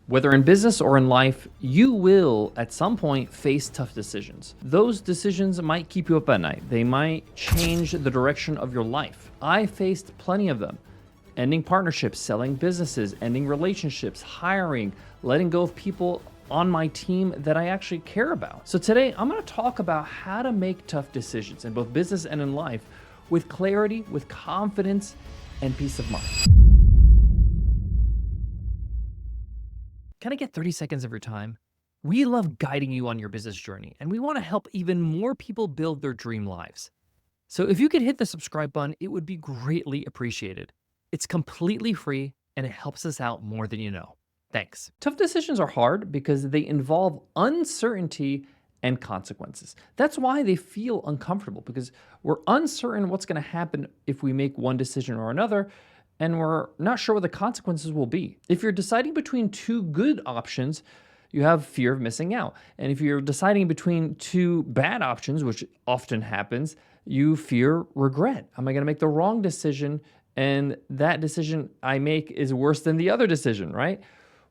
Whether in business or in life, you will at some point face tough decisions. Those decisions might keep you up at night. They might change the direction of your life. I faced plenty of them. Ending partnerships, selling businesses, ending relationships, hiring, letting go of people on my team that I actually care about. So today, I'm going to talk about how to make tough decisions in both business and in life with clarity, with confidence, and peace of mind. Can I get 30 seconds of your time? We love guiding you on your business journey, and we want to help even more people build their dream lives. So if you could hit the subscribe button, it would be greatly appreciated. It's completely free, and it helps us out more than you know. Thanks. Tough decisions are hard because they involve uncertainty and consequences. That's why they feel uncomfortable, because we're uncertain what's going to happen if we make one decision or another, and we're not sure what the consequences will be. If you're deciding between two good options, you have fear of missing out. And if you're deciding between two bad options, which often happens, you fear regret. Am I going to make the wrong decision? And that decision I make is worse than the other decision, right?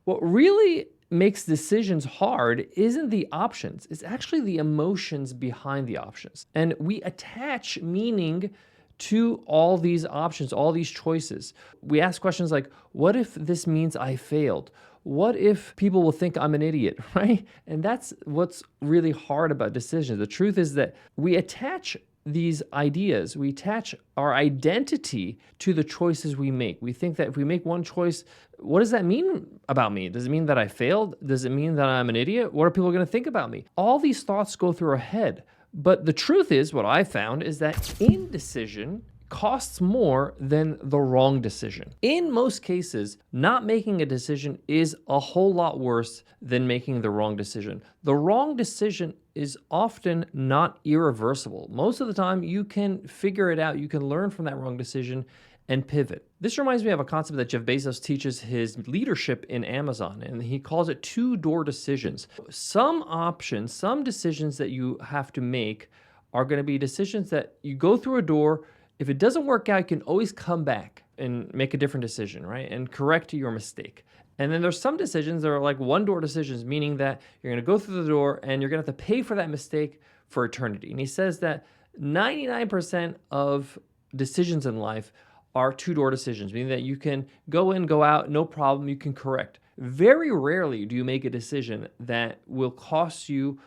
What really makes decisions hard isn't the options, it's actually the emotions behind the options. And we attach meaning to all these options, all these choices. We ask questions like, what if this means I failed? What if people will think I'm an idiot, right? And that's what's really hard about decisions. The truth is that we attach these ideas, we attach our identity to the choices we make. We think that if we make one choice, what does that mean about me? Does it mean that I failed? Does it mean that I'm an idiot? What are people going to think about me? All these thoughts go through our head. But the truth is, what I found is that indecision costs more than the wrong decision. In most cases, not making a decision is a whole lot worse than making the wrong decision. The wrong decision is often not irreversible. Most of the time, you can figure it out. You can learn from that wrong decision and pivot. This reminds me of a concept that Jeff Bezos teaches his leadership in Amazon, and he calls it two-door decisions. Some options, some decisions that you have to make are going to be decisions that you go through a door. If it doesn't work out, you can always come back and make a different decision, right? And correct your mistake. And then there's some decisions that are like one-door decisions, meaning that you're going to go through the door and you're going to have to pay for that mistake for eternity. And he says that 99% of decisions in life are two-door decisions, meaning that you can go in, go out, no problem, you can correct. Very rarely do you make a decision that will cost you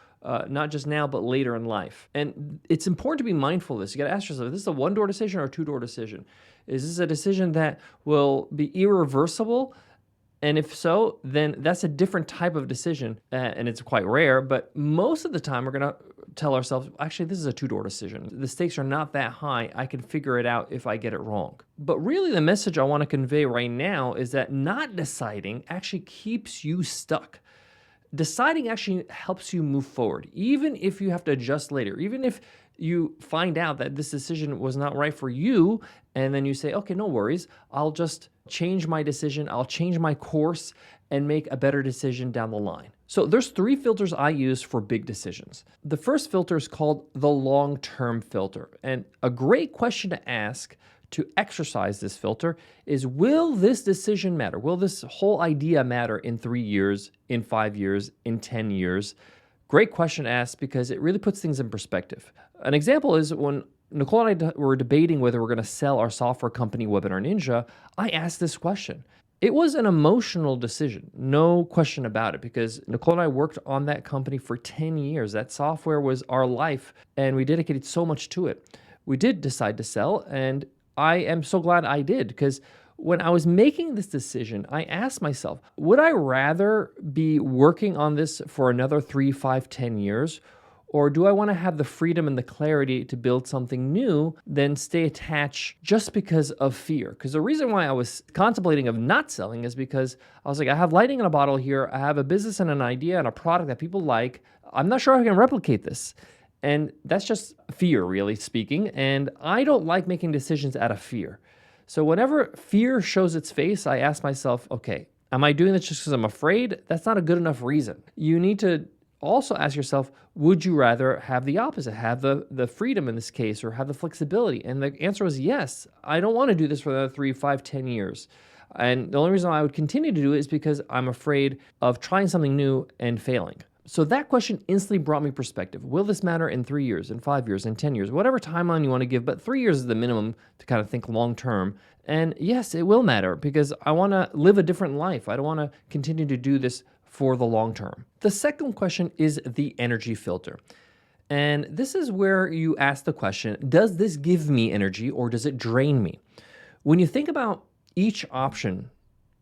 not just now, but later in life. And it's important to be mindful of this. You got to ask yourself, is this a one-door decision or a two-door decision? Is this a decision that will be irreversible? And if so, then that's a different type of decision, and it's quite rare, but most of the time we're going to tell ourselves, actually, this is a two-door decision. The stakes are not that high. I can figure it out if I get it wrong. But really the message I want to convey right now is that not deciding actually keeps you stuck. Deciding actually helps you move forward, even if you have to adjust later, even if you find out that this decision was not right for you, and then you say, okay, no worries, I'll just change my decision, I'll change my course and make a better decision down the line. So there's three filters I use for big decisions. The first filter is called the long-term filter. And a great question to ask to exercise this filter is, will this decision matter? Will this whole idea matter in 3 years, in 5 years, in 10 years? Great question to ask because it really puts things in perspective. An example is when Nicole and I were debating whether we're going to sell our software company, Webinar Ninja, I asked this question. It was an emotional decision, no question about it, because Nicole and I worked on that company for 10 years. That software was our life, and we dedicated so much to it. We did decide to sell, and I am so glad I did, because when I was making this decision, I asked myself, would I rather be working on this for another 3, 5, 10 years? Or do I want to have the freedom and the clarity to build something new than stay attached just because of fear? Because the reason why I was contemplating of not selling is because I was like, I have lightning in a bottle here. I have a business and an idea and a product that people like. I'm not sure I can replicate this. And that's just fear, really speaking. And I don't like making decisions out of fear. So whenever fear shows its face, I ask myself, okay, am I doing this just because I'm afraid? That's not a good enough reason. You need to also ask yourself, would you rather have the opposite, have the freedom in this case, or have the flexibility? And the answer was yes. I don't want to do this for another 3, 5, 10 years. And the only reason I would continue to do it is because I'm afraid of trying something new and failing. So that question instantly brought me perspective. Will this matter in 3 years, in 5 years, in 10 years, whatever timeline you want to give, but 3 years is the minimum to kind of think long term. And yes, it will matter because I want to live a different life. I don't want to continue to do this for the long term. The second question is the energy filter. And this is where you ask the question, does this give me energy or does it drain me? When you think about each option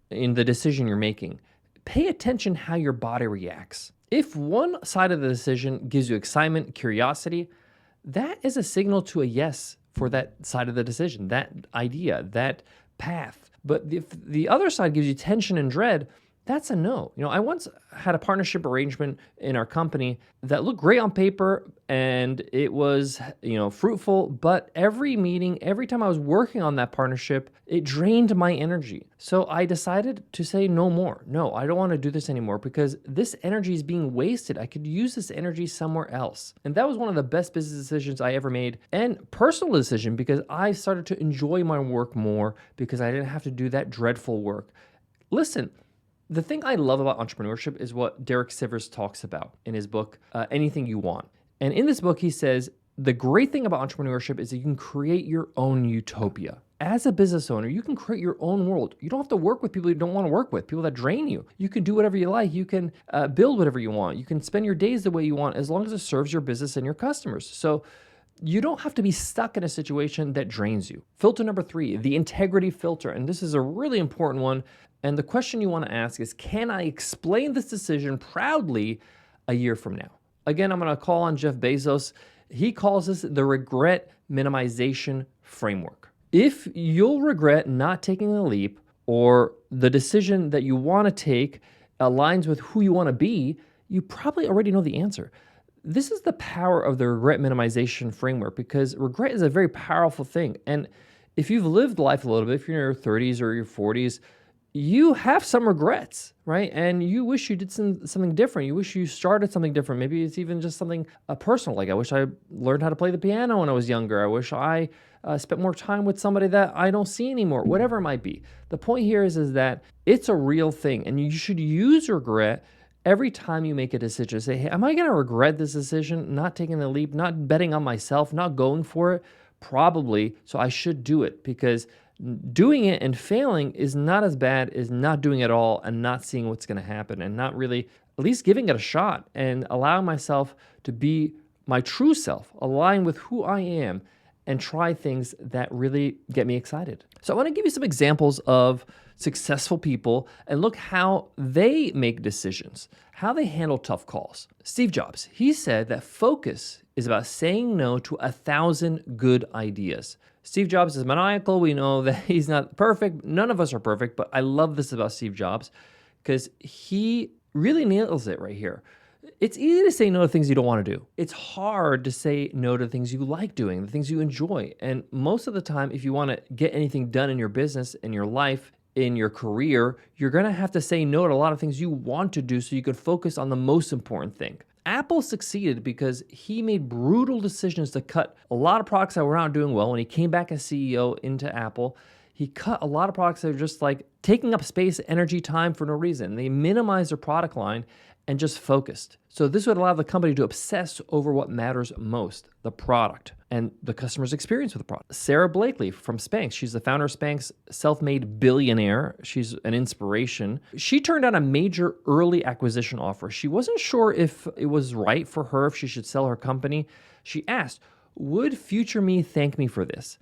in the decision you're making, pay attention how your body reacts. If one side of the decision gives you excitement, curiosity, that is a signal to a yes for that side of the decision, that idea, that path. But if the other side gives you tension and dread, that's a no. I once had a partnership arrangement in our company that looked great on paper and it was, fruitful, but every meeting, every time I was working on that partnership, it drained my energy. So I decided to say no more. No, I don't want to do this anymore because this energy is being wasted. I could use this energy somewhere else. And that was one of the best business decisions I ever made and personal decision because I started to enjoy my work more because I didn't have to do that dreadful work. Listen, the thing I love about entrepreneurship is what Derek Sivers talks about in his book, Anything You Want. And in this book, he says, the great thing about entrepreneurship is that you can create your own utopia. As a business owner, you can create your own world. You don't have to work with people you don't want to work with, people that drain you. You can do whatever you like. You can build whatever you want. You can spend your days the way you want as long as it serves your business and your customers. So you don't have to be stuck in a situation that drains you. Filter number 3, the integrity filter. And this is a really important one. And the question you want to ask is, can I explain this decision proudly a year from now? Again, I'm going to call on Jeff Bezos. He calls this the regret minimization framework. If you'll regret not taking the leap or the decision that you want to take aligns with who you want to be, you probably already know the answer. This is the power of the regret minimization framework because regret is a very powerful thing. And if you've lived life a little bit, if you're in your 30s or your 40s, you have some regrets, right? And you wish you did something different. You wish you started something different. Maybe it's even just something personal. Like I wish I learned how to play the piano when I was younger. I wish I spent more time with somebody that I don't see anymore, whatever it might be. The point here is that it's a real thing and you should use regret every time you make a decision. Say, hey, am I going to regret this decision, not taking the leap, not betting on myself, not going for it? Probably. So I should do it because doing it and failing is not as bad as not doing it at all and not seeing what's going to happen and not really at least giving it a shot and allowing myself to be my true self, align with who I am and try things that really get me excited. So I want to give you some examples of successful people and look how they make decisions, how they handle tough calls. Steve Jobs, he said that focus is about saying no to 1,000 good ideas. Steve Jobs is maniacal. We know that he's not perfect. None of us are perfect, but I love this about Steve Jobs because he really nails it right here. It's easy to say no to things you don't want to do. It's hard to say no to things you like doing, the things you enjoy. And most of the time, if you want to get anything done in your business, in your life, in your career, you're going to have to say no to a lot of things you want to do so you could focus on the most important thing. Apple succeeded because he made brutal decisions to cut a lot of products that were not doing well. When he came back as CEO into Apple, he cut a lot of products that were just like taking up space, energy, time for no reason. They minimized their product line and just focused. So this would allow the company to obsess over what matters most, the product and the customer's experience with the product. Sarah Blakely from Spanx, she's the founder of Spanx, self-made billionaire. She's an inspiration. She turned down a major early acquisition offer. She wasn't sure if it was right for her, if she should sell her company. She asked, would future me thank me for this?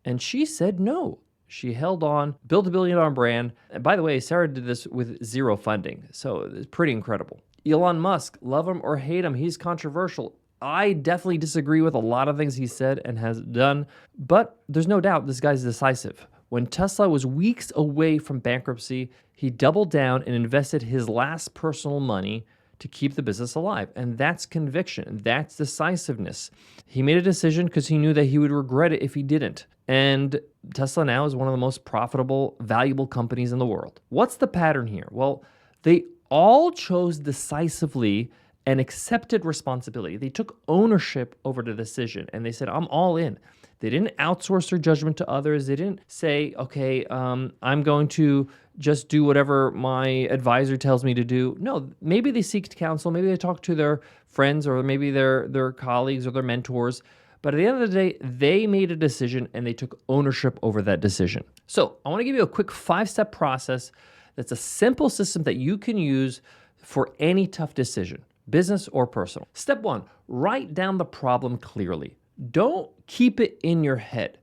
And she said no. She held on, built a billion-dollar brand. And by the way, Sarah did this with zero funding. So it's pretty incredible. Elon Musk, love him or hate him, he's controversial. I definitely disagree with a lot of things he said and has done, but there's no doubt this guy's decisive. When Tesla was weeks away from bankruptcy, he doubled down and invested his last personal money to keep the business alive. And that's conviction. That's decisiveness. He made a decision because he knew that he would regret it if he didn't. And Tesla now is one of the most profitable, valuable companies in the world. What's the pattern here? Well, they all chose decisively and accepted responsibility. They took ownership over the decision and they said, I'm all in. They didn't outsource their judgment to others. They didn't say, okay, I'm going to just do whatever my advisor tells me to do. No, maybe they seeked counsel. Maybe they talked to their friends or maybe their colleagues or their mentors. But at the end of the day, they made a decision and they took ownership over that decision. So I want to give you a quick 5-step process that's a simple system that you can use for any tough decision, business or personal. Step 1, write down the problem clearly. Don't keep it in your head.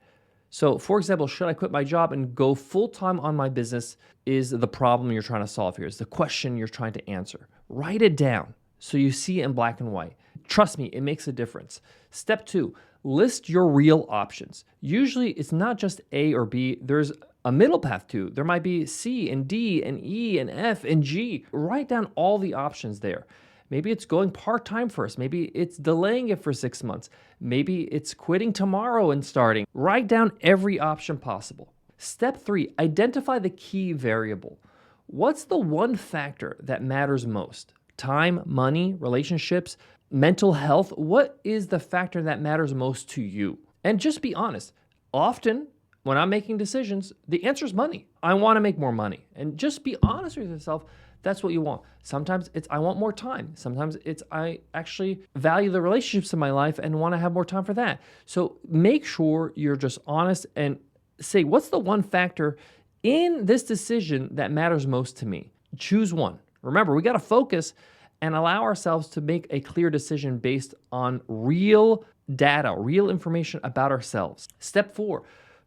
So, for example, should I quit my job and go full-time on my business is the problem you're trying to solve here, is the question you're trying to answer. Write it down so you see it in black and white. Trust me, it makes a difference. Step 2, list your real options. Usually it's not just A or B, there's a middle path too. There might be C and D and E and F and G. Write down all the options there. Maybe it's going part-time first. Maybe it's delaying it for 6 months. Maybe it's quitting tomorrow and starting. Write down every option possible. Step 3, identify the key variable. What's the one factor that matters most? Time, money, relationships, mental health? What is the factor that matters most to you? And just be honest. Often, when I'm making decisions, the answer is money. I want to make more money. And just be honest with yourself. That's what you want. Sometimes it's I want more time. Sometimes it's I actually value the relationships in my life and want to have more time for that. So make sure you're just honest and say, what's the one factor in this decision that matters most to me? Choose one. Remember, we got to focus and allow ourselves to make a clear decision based on real data, real information about ourselves. Step 4,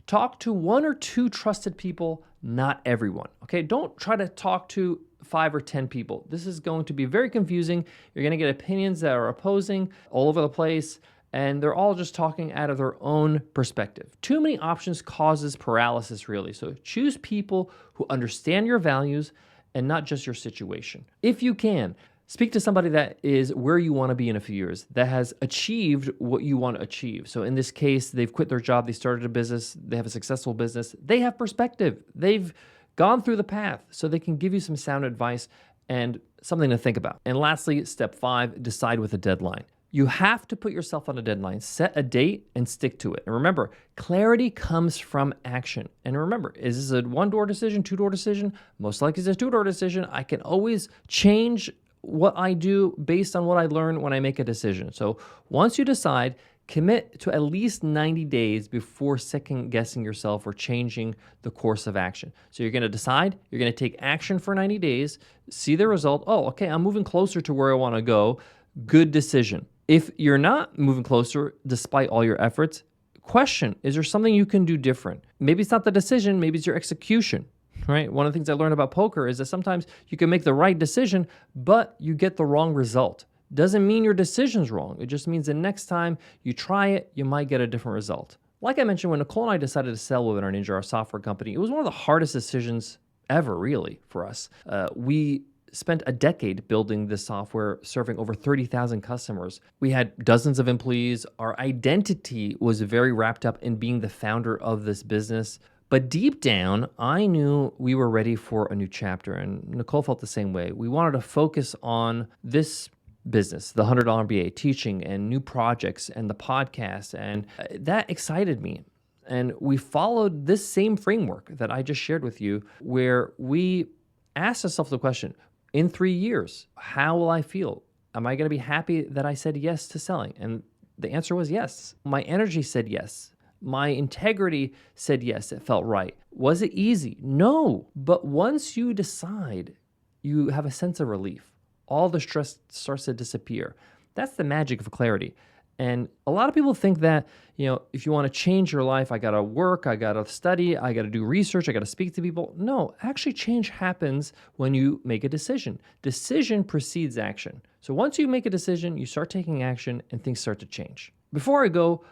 talk to 1 or 2 trusted people, not everyone. Okay, don't try to talk to 5 or 10 people. This is going to be very confusing. You're going to get opinions that are opposing all over the place, and they're all just talking out of their own perspective. Too many options causes paralysis, really. So choose people who understand your values and not just your situation. If you can, speak to somebody that is where you want to be in a few years, that has achieved what you want to achieve. So in this case, they've quit their job, they started a business, they have a successful business, they have perspective, they've gone through the path, so they can give you some sound advice and something to think about. And lastly, step 5, decide with a deadline. You have to put yourself on a deadline, set a date and stick to it. And remember, clarity comes from action. And remember, is this a 1-door decision, 2-door decision? Most likely it's a 2-door decision. I can always change what I do based on what I learn when I make a decision. So once you decide, commit to at least 90 days before second guessing yourself or changing the course of action. So you're going to decide, you're going to take action for 90 days, see the result. Oh, okay, I'm moving closer to where I want to go. Good decision. If you're not moving closer despite all your efforts, question, is there something you can do different? Maybe it's not the decision, maybe it's your execution. Right? One of the things I learned about poker is that sometimes you can make the right decision, but you get the wrong result. Doesn't mean your decision's wrong. It just means the next time you try it, you might get a different result. Like I mentioned, when Nicole and I decided to sell Webinar Ninja, our software company, it was one of the hardest decisions ever, really, for us. We spent a decade building this software, serving over 30,000 customers. We had dozens of employees. Our identity was very wrapped up in being the founder of this business. But deep down, I knew we were ready for a new chapter, and Nicole felt the same way. We wanted to focus on this business, the $100 MBA, teaching and new projects and the podcast, and that excited me. And we followed this same framework that I just shared with you, where we asked ourselves the question, in 3 years, how will I feel? Am I going to be happy that I said yes to selling? And the answer was yes. My energy said yes. My integrity said yes, it felt right. Was it easy? No. But once you decide, you have a sense of relief. All the stress starts to disappear. That's the magic of clarity. And a lot of people think that, if you want to change your life, I got to work, I got to study, I got to do research, I got to speak to people. No, actually change happens when you make a decision. Decision precedes action. So once you make a decision, you start taking action and things start to change. Before I go,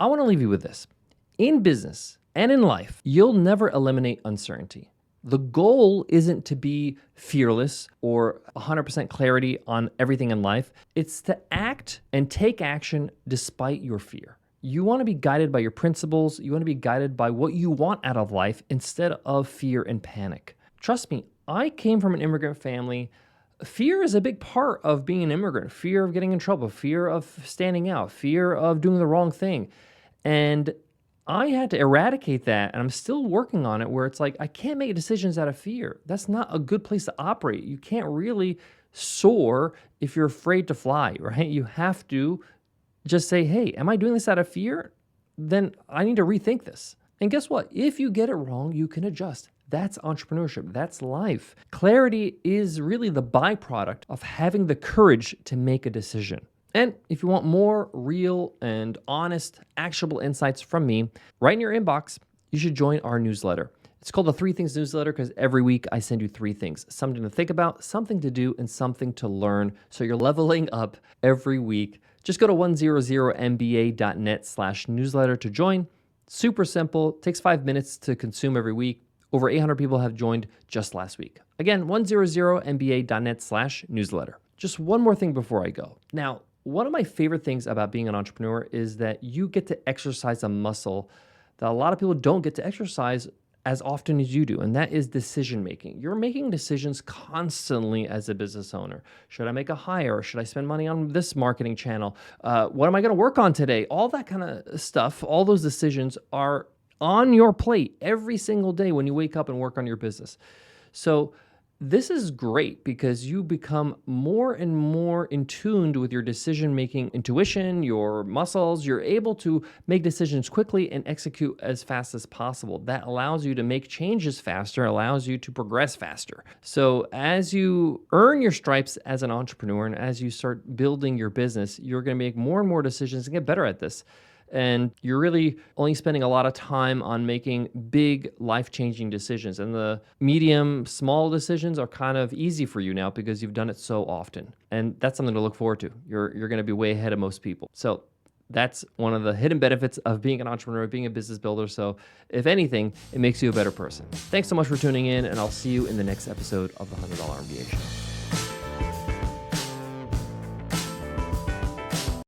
I want to leave you with this. In business and in life, you'll never eliminate uncertainty. The goal isn't to be fearless or 100% clarity on everything in life. It's to act and take action despite your fear. You want to be guided by your principles. You want to be guided by what you want out of life instead of fear and panic. Trust me, I came from an immigrant family. Fear is a big part of being an immigrant. Fear of getting in trouble, fear of standing out, fear of doing the wrong thing. And I had to eradicate that, and I'm still working on it, where it's like I can't make decisions out of fear. That's not a good place to operate. You can't really soar if you're afraid to fly, right? You have to just say, hey, am I doing this out of fear? Then I need to rethink this. And guess what? If you get it wrong, you can adjust. That's entrepreneurship. That's life. Clarity is really the byproduct of having the courage to make a decision. And if you want more real and honest, actionable insights from me, right in your inbox, you should join our newsletter. It's called the 3 Things newsletter because every week I send you 3 things, something to think about, something to do, and something to learn. So you're leveling up every week. Just go to 100mba.net/newsletter to join. Super simple, takes 5 minutes to consume every week. Over 800 people have joined just last week. Again, 100mba.net/newsletter. Just one more thing before I go. Now, one of my favorite things about being an entrepreneur is that you get to exercise a muscle that a lot of people don't get to exercise as often as you do, and that is decision making. You're making decisions constantly as a business owner. Should I make a hire? Should I spend money on this marketing channel? What am I going to work on today? All that kind of stuff, all those decisions are on your plate every single day when you wake up and work on your business. So this is great because you become more and more in tune with your decision-making intuition, your muscles. You're able to make decisions quickly and execute as fast as possible. That allows you to make changes faster, allows you to progress faster. So as you earn your stripes as an entrepreneur and as you start building your business, you're going to make more and more decisions and get better at this. And you're really only spending a lot of time on making big life-changing decisions. And the medium, small decisions are kind of easy for you now because you've done it so often. And that's something to look forward to. You're going to be way ahead of most people. So that's one of the hidden benefits of being an entrepreneur, being a business builder. So if anything, it makes you a better person. Thanks so much for tuning in, and I'll see you in the next episode of the $100 MBA Show.